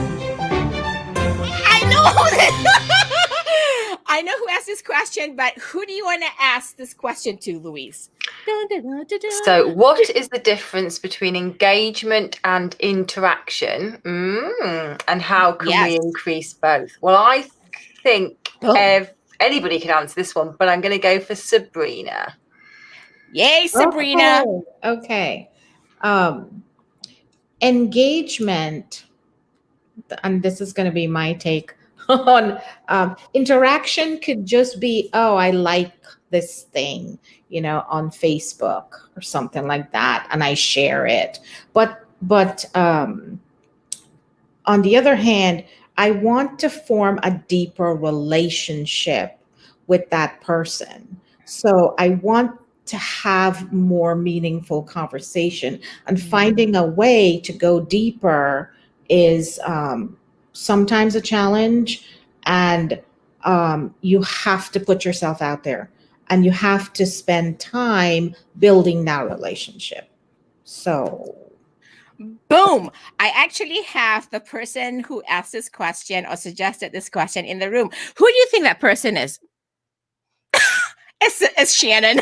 know who asked this question, but who do you want to ask this question to, Louise? So what is the difference between engagement and interaction? And how can we increase both? Well, I think anybody can answer this one, but I'm going to go for Sabrina. Yay, Sabrina. Okay. Engagement, and this is going to be my take on interaction, could just be, oh, I like this thing, on Facebook or something like that, and I share it. But on the other hand, I want to form a deeper relationship with that person. So I want to have more meaningful conversation. And finding a way to go deeper is sometimes a challenge, and you have to put yourself out there, and you have to spend time building that relationship. So Boom. I actually have the person who asked this question or suggested this question in the room. Who do you think that person is? It's Shannon.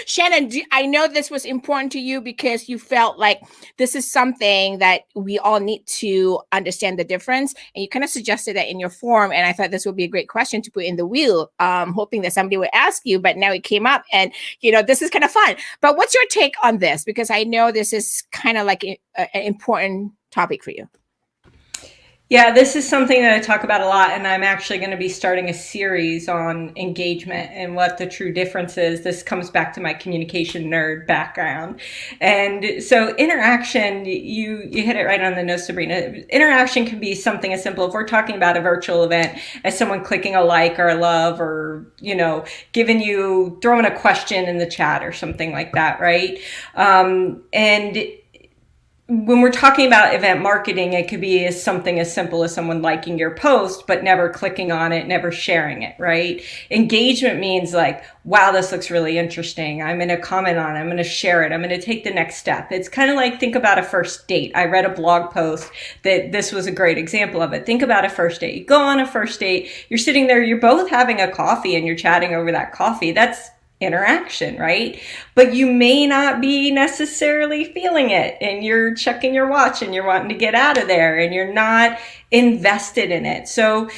Shannon, I know this was important to you because you felt like this is something that we all need to understand the difference. And you kind of suggested that in your form. And I thought this would be a great question to put in the wheel, hoping that somebody would ask you. But now it came up, and, this is kind of fun. But what's your take on this? Because I know this is kind of like an important topic for you. Yeah, this is something that I talk about a lot, and I'm actually going to be starting a series on engagement and what the true difference is. This comes back to my communication nerd background. And so interaction, you hit it right on the nose, Sabrina. Interaction can be something as simple, if we're talking about a virtual event, as someone clicking a like or a love, or, throwing a question in the chat or something like that, right? And when we're talking about event marketing, it could be something as simple as someone liking your post, but never clicking on it, never sharing it, right? Engagement means like, wow, this looks really interesting. I'm going to comment on it. I'm going to share it. I'm going to take the next step. It's kind of like, think about a first date. I read a blog post that this was a great example of it. Think about a first date. You go on a first date. You're sitting there. You're both having a coffee and you're chatting over that coffee. That's interaction, right? But you may not be necessarily feeling it, and you're checking your watch and you're wanting to get out of there and you're not invested in it. So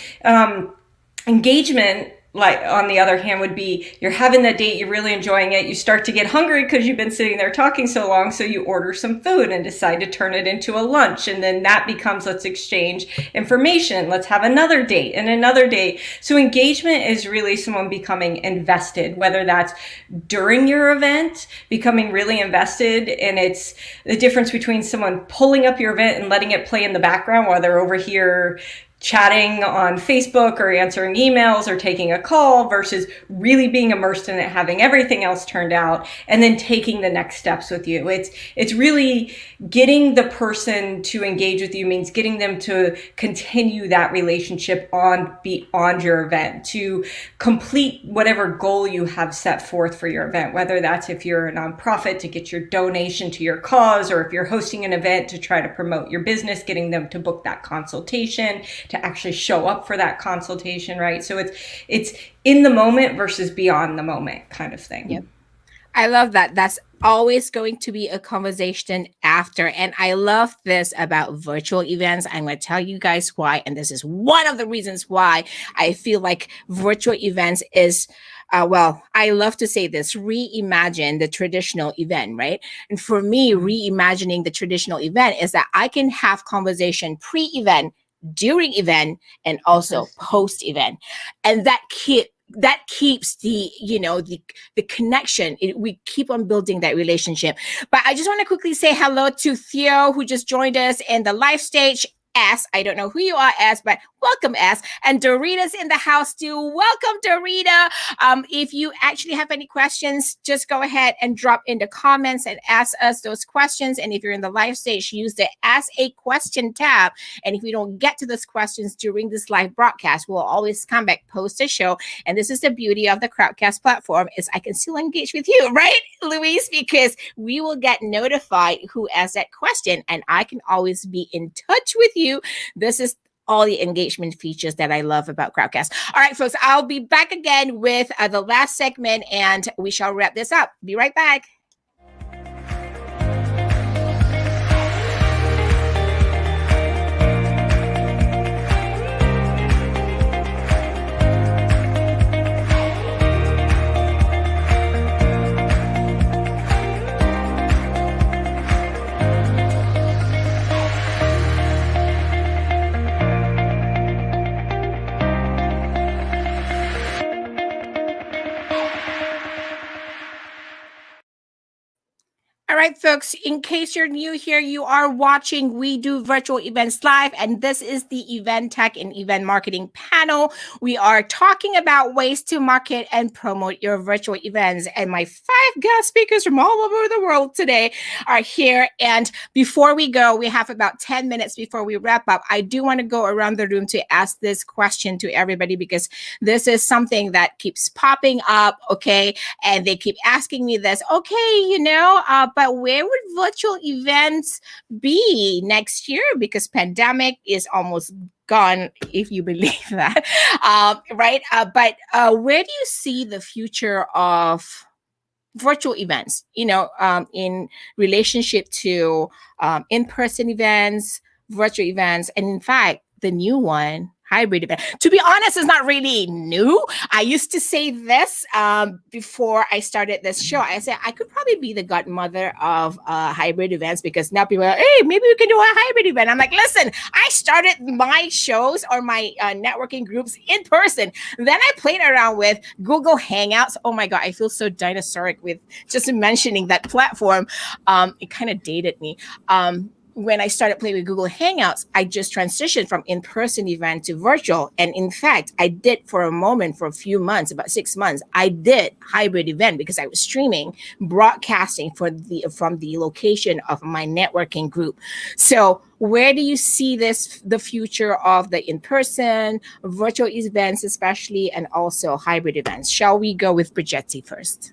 engagement, like, on the other hand, would be you're having that date, you're really enjoying it, you start to get hungry because you've been sitting there talking so long, so you order some food and decide to turn it into a lunch, and then that becomes, let's exchange information, let's have another date and another date. So engagement is really someone becoming invested, whether that's during your event, becoming really invested, and it's the difference between someone pulling up your event and letting it play in the background while they're over here chatting on Facebook or answering emails or taking a call, versus really being immersed in it, having everything else turned out, and then taking the next steps with you. It's really getting the person to engage with you, means getting them to continue that relationship beyond your event, to complete whatever goal you have set forth for your event, whether that's if you're a nonprofit to get your donation to your cause, or if you're hosting an event to try to promote your business, getting them to book that consultation, to actually show up for that consultation, right? So it's in the moment versus beyond the moment kind of thing. Yep. I love that. That's always going to be a conversation after. And I love this about virtual events. I'm going to tell you guys why. And this is one of the reasons why I feel like virtual events is I love to say this, reimagine the traditional event, right? And for me, reimagining the traditional event is that I can have conversation pre-event, during event, and also post-event. And that keeps the connection. We keep on building that relationship. But I just want to quickly say hello to Theo, who just joined us in the live stage. S, I don't know who you are, S, but welcome, S. And Dorita's in the house too. Welcome, Dorita. If you actually have any questions, just go ahead and drop in the comments and ask us those questions. And if you're in the live stage, use the Ask a Question tab. And if we don't get to those questions during this live broadcast, we'll always come back, post a show. And this is the beauty of the Crowdcast platform, is I can still engage with you, right, Louise? Because we will get notified who asked that question, and I can always be in touch with you. This is all the engagement features that I love about Crowdcast. All right, folks, I'll be back again with the last segment, and we shall wrap this up. Be right back. right, folks, in case you're new here, you are watching We Do Virtual Events Live, and this is the Event Tech and Event Marketing panel. We are talking about ways to market and promote your virtual events, and my 5 guest speakers from all over the world today are here. And before we go, we have about 10 minutes before we wrap up. I do want to go around the room to ask this question to everybody, because this is something that keeps popping up, okay? And they keep asking me this, okay, but where would virtual events be next year? Because pandemic is almost gone, if you believe that, right? But where do you see the future of virtual events, in relationship to in-person events, virtual events, and in fact, the new one, hybrid event. To be honest, it's not really new. I used to say this before I started this show. I said I could probably be the godmother of hybrid events, because now people are, hey, maybe we can do a hybrid event. I'm like, listen, I started my shows or my networking groups in person. Then I played around with Google Hangouts. Oh my God, I feel so dinosauric with just mentioning that platform. It kind of dated me. When I started playing with Google Hangouts, I just transitioned from in-person event to virtual. And in fact, I did for a moment, for a few months, about 6 months, I did hybrid event because I was streaming, broadcasting from the location of my networking group. So where do you see the future of the in-person, virtual events especially, and also hybrid events? Shall we go with Brigetti first?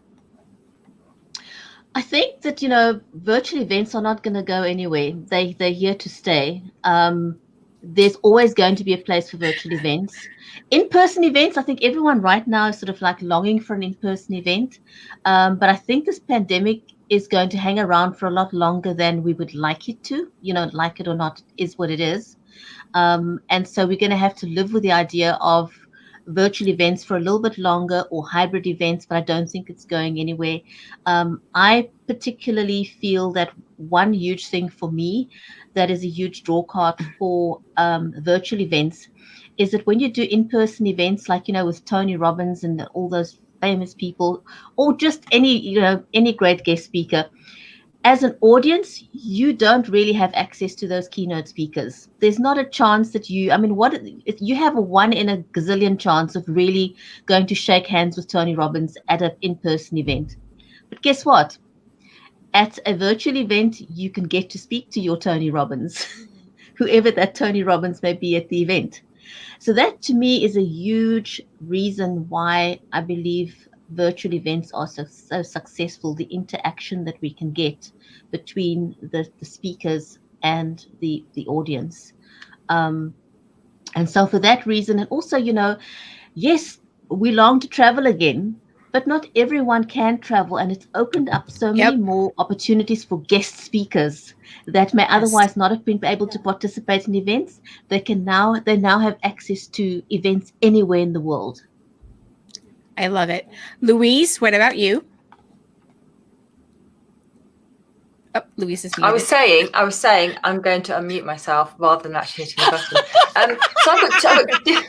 I think that, virtual events are not going to go anywhere. They're here to stay. There's always going to be a place for virtual events. In-person events, I think everyone right now is sort of like longing for an in-person event. But I think this pandemic is going to hang around for a lot longer than we would like it to. Like it or not is what it is. And so we're going to have to live with the idea of virtual events for a little bit longer, or hybrid events, but I don't think it's going anywhere. I particularly feel that one huge thing for me that is a huge draw card for virtual events is that when you do in-person events, like, with Tony Robbins and all those famous people, or just any great guest speaker, as an audience, you don't really have access to those keynote speakers. There's not a chance that you have a 1 in a gazillion chance of really going to shake hands with Tony Robbins at an in-person event. But guess what? At a virtual event, you can get to speak to your Tony Robbins, whoever that Tony Robbins may be at the event. So that to me is a huge reason why I believe virtual events are so successful, the interaction that we can get between the speakers and the audience. And so for that reason, and also, yes, we long to travel again, but not everyone can travel, and it's opened up so many more opportunities for guest speakers that may otherwise not have been able to participate in events. They now have access to events anywhere in the world. I love it. Louise, what about you? Oh, Louise is muted. I was saying, I'm going to unmute myself rather than actually hitting the button. So I've got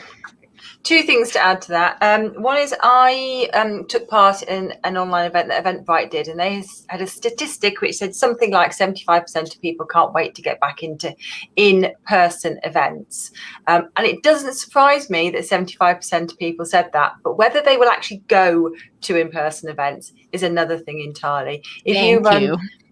2 things to add to that. One is I took part in an online event that Eventbrite did, and they had a statistic which said something like 75% of people can't wait to get back into in-person events. And it doesn't surprise me that 75% of people said that, but whether they will actually go to in-person events is another thing entirely.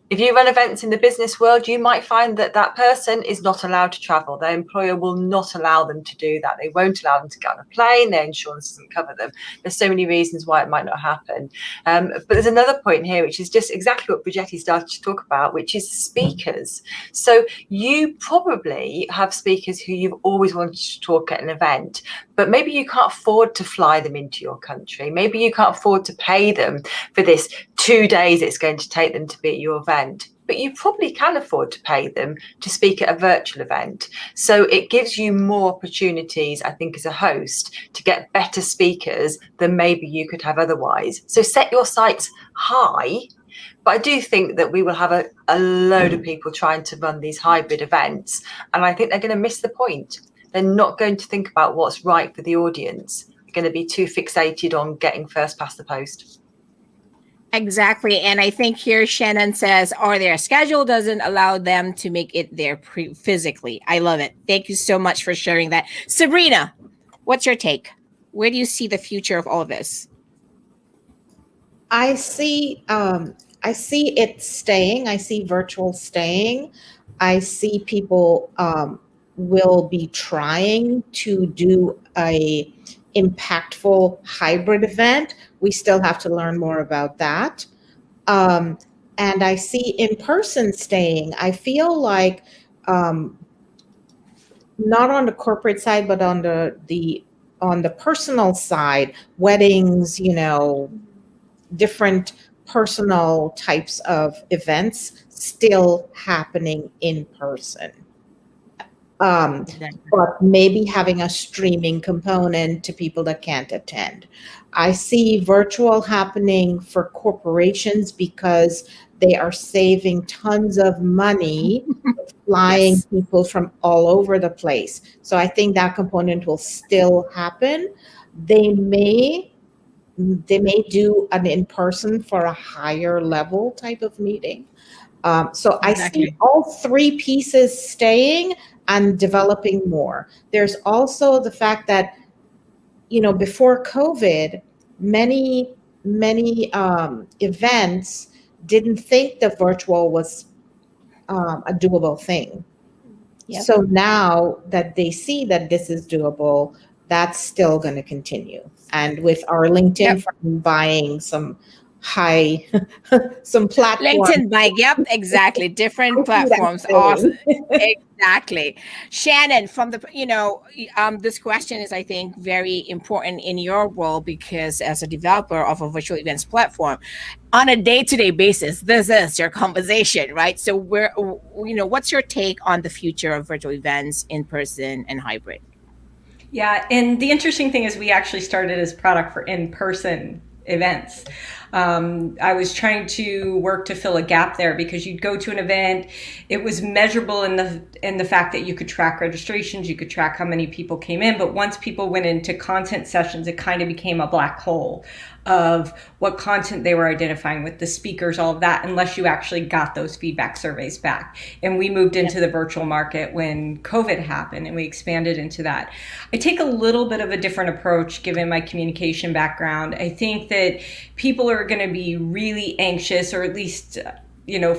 If you run events in the business world, you might find that that person is not allowed to travel. Their employer will not allow them to do that. They won't allow them to get on a plane. Their insurance doesn't cover them. There's so many reasons why it might not happen. But there's another point here, which is just exactly what Brigetti started to talk about, which is speakers. So you probably have speakers who you've always wanted to talk at an event, but maybe you can't afford to fly them into your country. Maybe you can't afford to pay them for this 2 days it's going to take them to be at your event, but you probably can afford to pay them to speak at a virtual event. So it gives you more opportunities, I think, as a host to get better speakers than maybe you could have otherwise. So set your sights high. But I do think that we will have a load of people trying to run these hybrid events, and I think they're going to miss the point. They're not going to think about what's right for the audience. They're going to be too fixated on getting first past the post. Exactly. And I think here Shannon says, or their schedule doesn't allow them to make it there physically. I love it. Thank you so much for sharing that. Sabrina, what's your take? Where do you see the future of all of this? I see it staying. I see virtual staying. I see people will be trying to do a impactful hybrid event. We still have to learn more about that. And I see in-person staying. I feel like not on the corporate side, but on the personal side, weddings, different personal types of events still happening in person. But maybe having a streaming component to people that can't attend. I see virtual happening for corporations because they are saving tons of money flying people from all over the place. So I think that component will still happen. They may do an in-person for a higher level type of meeting. So I see all three pieces staying and developing more. There's also the fact that, before COVID, many events didn't think that virtual was a doable thing. Yep. So now that they see that this is doable, that's still going to continue. And with our LinkedIn from buying some some platforms. LinkedIn buying, yep, exactly. Different platforms. Awesome. Exactly. Shannon, from this question is, I think, very important in your role, because as a developer of a virtual events platform, on a day-to-day basis, this is your conversation, right? So what's your take on the future of virtual events, in person and hybrid? Yeah, and the interesting thing is we actually started as product for in-person events. I was trying to work to fill a gap there, because you'd go to an event, it was measurable in the fact that you could track registrations, you could track how many people came in, but once people went into content sessions, it kind of became a black hole of what content they were identifying with the speakers, all of that, unless you actually got those feedback surveys back. And we moved into the virtual market when COVID happened, and we expanded into that. I take a little bit of a different approach given my communication background. I think that people are going to be really anxious, or at least,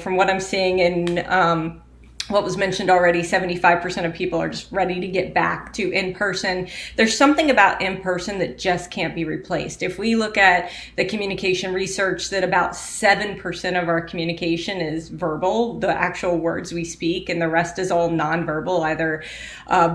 from what I'm seeing in what was mentioned already, 75% of people are just ready to get back to in-person. There's something about in-person that just can't be replaced. If we look at the communication research, that about 7% of our communication is verbal, the actual words we speak, and the rest is all nonverbal, either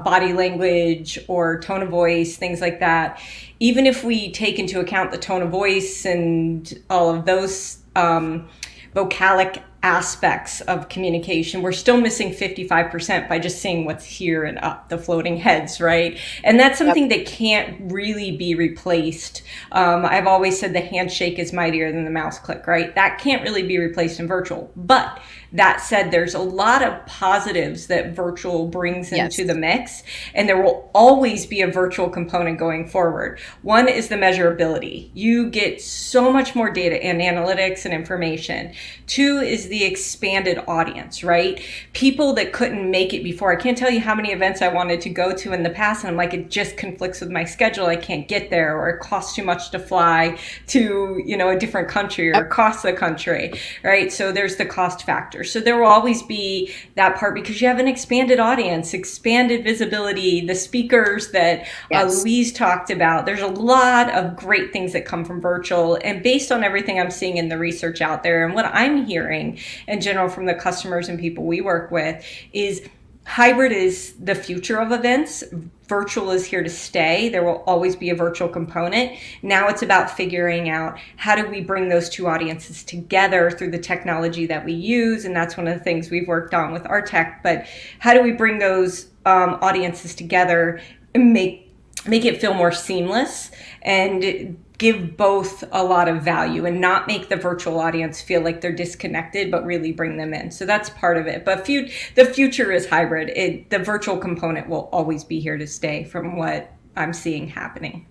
body language or tone of voice, things like that. Even if we take into account the tone of voice and all of those vocalic aspects of communication, we're still missing 55% by just seeing what's here and up, the floating heads, right? And that's something that can't really be replaced. I've always said the handshake is mightier than the mouse click, right? That can't really be replaced in virtual. But that said, there's a lot of positives that virtual brings into the mix, and there will always be a virtual component going forward. One is the measurability. You get so much more data and analytics and information. Two is the expanded audience, right? People that couldn't make it before. I can't tell you how many events I wanted to go to in the past, and I'm like, it just conflicts with my schedule. I can't get there, or it costs too much to fly to, a different country, or across the country, right? So there's the cost factor. So there will always be that part, because you have an expanded audience, expanded visibility, the speakers that Louise talked about. There's a lot of great things that come from virtual. And based on everything I'm seeing in the research out there and what I'm hearing in general from the customers and people we work with, is hybrid is the future of events. Virtual is here to stay. There will always be a virtual component. Now it's about figuring out, how do we bring those two audiences together through the technology that we use? And that's one of the things we've worked on with our tech. But how do we bring those audiences together and make it feel more seamless, and give both a lot of value, and not make the virtual audience feel like they're disconnected, but really bring them in. So that's part of it. But the future is hybrid. The virtual component will always be here to stay, from what I'm seeing happening.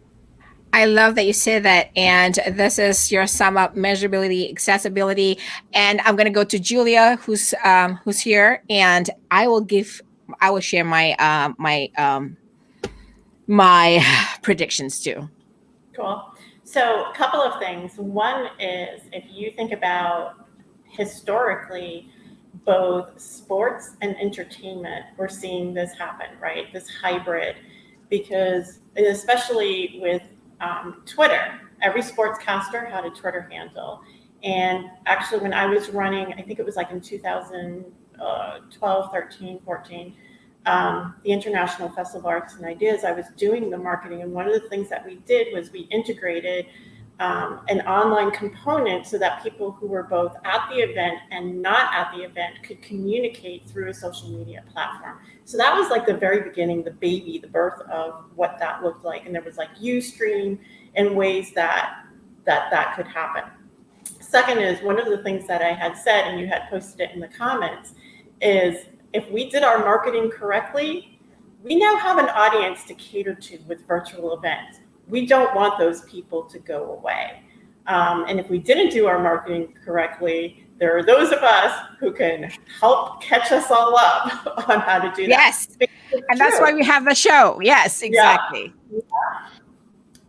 I love that you said that. And this is your sum up: measurability, accessibility. And I'm going to go to Julia, who's here, and I will share my predictions too. Cool. So a couple of things. One is, if you think about historically, both sports and entertainment, we're seeing this happen, right? This hybrid, because especially with Twitter, every sportscaster had a Twitter handle. And actually, when I was running, I think it was like in 2012, 13, 14, the International Festival of Arts and Ideas, I was doing the marketing. And one of the things that we did was we integrated an online component so that people who were both at the event and not at the event could communicate through a social media platform. So that was like the very beginning, the baby, the birth of what that looked like. And there was like Ustream and ways that could happen. Second is, one of the things that I had said, and you had posted it in the comments, is if we did our marketing correctly, we now have an audience to cater to with virtual events. We don't want those people to go away. And if we didn't do our marketing correctly, there are those of us who can help catch us all up on how to do that. Yes. And that's why we have the show. Yes, exactly. Yeah.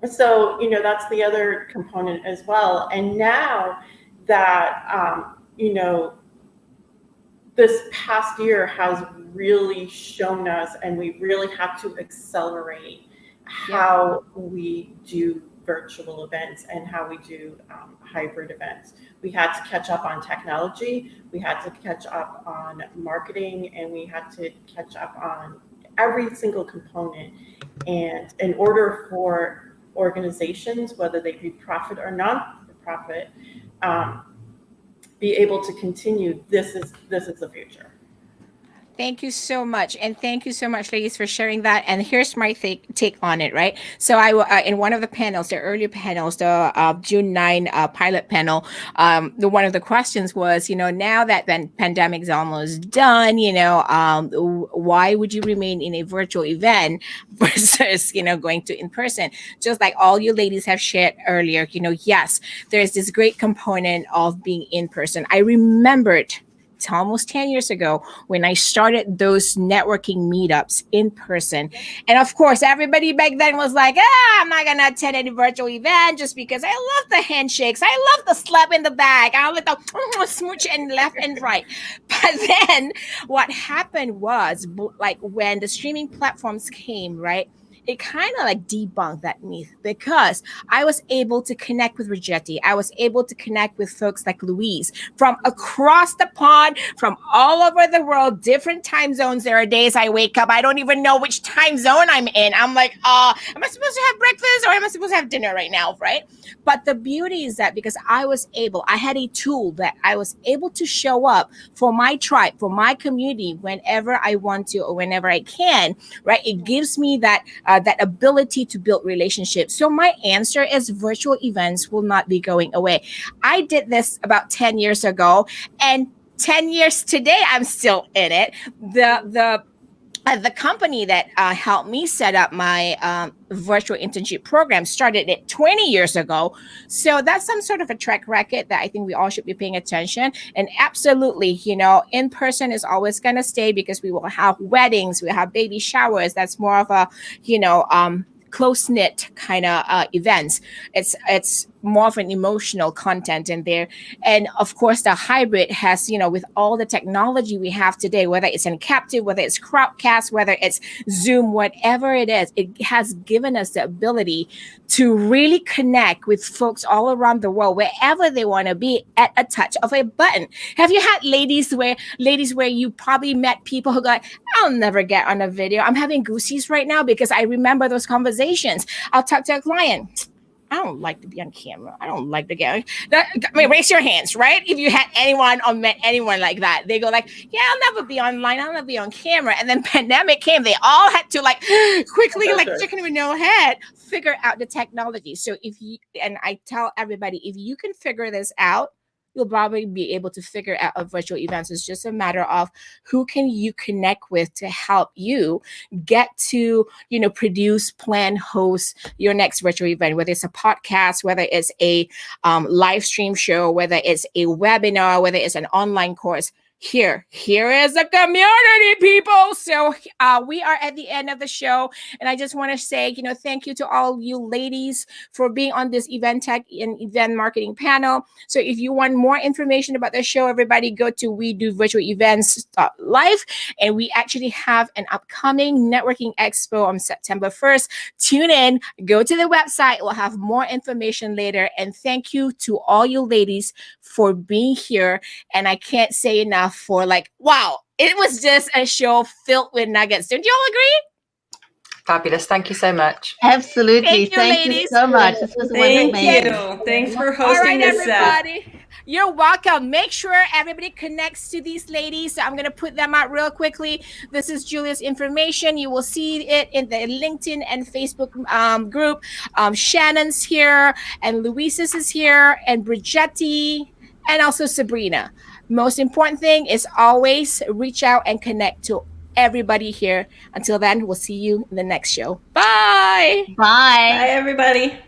So, that's the other component as well. And now that, this past year has really shown us, and we really have to accelerate how we do virtual events and how we do hybrid events. We had to catch up on technology, we had to catch up on marketing, and we had to catch up on every single component. And in order for organizations, whether they be profit or non-profit, be able to continue, this is the future. Thank you so much. And thank you so much, ladies, for sharing that. And here's my take on it, right? So in one of the panels, the earlier panels, the June 9 pilot panel, one of the questions was, now that the pandemic is almost done, why would you remain in a virtual event versus, going to in person? Just like all you ladies have shared earlier, yes, there's this great component of being in person. I remembered almost 10 years ago when I started those networking meetups in person. And of course, everybody back then was like, I'm not going to attend any virtual event just because I love the handshakes. I love the slap in the back. I love the smooch and left and right. But then what happened was, like, when the streaming platforms came, right? It kind of like debunked that myth, because I was able to connect with Rigetti. I was able to connect with folks like Louise from across the pond, from all over the world, different time zones. There are days I wake up, I don't even know which time zone I'm in. I'm like, am I supposed to have breakfast or am I supposed to have dinner right now, right? But the beauty is that because I had a tool that I was able to show up for my tribe, for my community, whenever I want to or whenever I can, right? It gives me that ability to build relationships. So my answer is virtual events will not be going away. I did this about 10 years ago, and 10 years today, I'm still in it. The company that helped me set up my virtual internship program started it 20 years ago. So that's some sort of a track record that I think we all should be paying attention. And absolutely, in person is always going to stay, because we will have weddings, we have baby showers. That's more of a, close-knit kind of events. It's more of an emotional content in there. And of course, the hybrid has, with all the technology we have today, whether it's in Captive, whether it's Crowdcast, whether it's Zoom, whatever it is, it has given us the ability to really connect with folks all around the world, wherever they want to be, at a touch of a button. Have you had ladies where you probably met people who go, I'll never get on a video. I'm having goosies right now because I remember those conversations. I'll talk to a client. I don't like to be on camera. I don't like to get. Raise your hands, right? If you had anyone or met anyone like that, they go like, "Yeah, I'll never be online. I'll never be on camera." And then pandemic came. They all had to quickly, chicken with no head, figure out the technology. So and I tell everybody, if you can figure this out, you'll probably be able to figure out a virtual event. So it's just a matter of who can you connect with to help you get to, produce, plan, host your next virtual event, whether it's a podcast, whether it's a live stream show, whether it's a webinar, whether it's an online course. Here is a community, people. So we are at the end of the show, and I just want to say, thank you to all you ladies for being on this event tech and event marketing panel. So if you want more information about the show, everybody go to We Do Virtual Events live, and we actually have an upcoming networking expo on September 1st. Tune in, go to the website. We'll have more information later. And thank you to all you ladies for being here. And I can't say enough for wow, it was just a show filled with nuggets. Don't you all agree? Fabulous. Thank you so much. Absolutely. Thank you, You ladies. so much. This was Thank amazing. you. Thanks for All hosting right, this. everybody. You're welcome. Make sure everybody connects to these ladies. So I'm going to put them out real quickly. This is Julia's information. You will see it in the LinkedIn and Facebook group. Shannon's here, and Luisa's is here, and Brigetti, and also Sabrina. Most important thing is always reach out and connect to everybody here. Until then, we'll see you in the next show. Bye. Bye. Bye, everybody.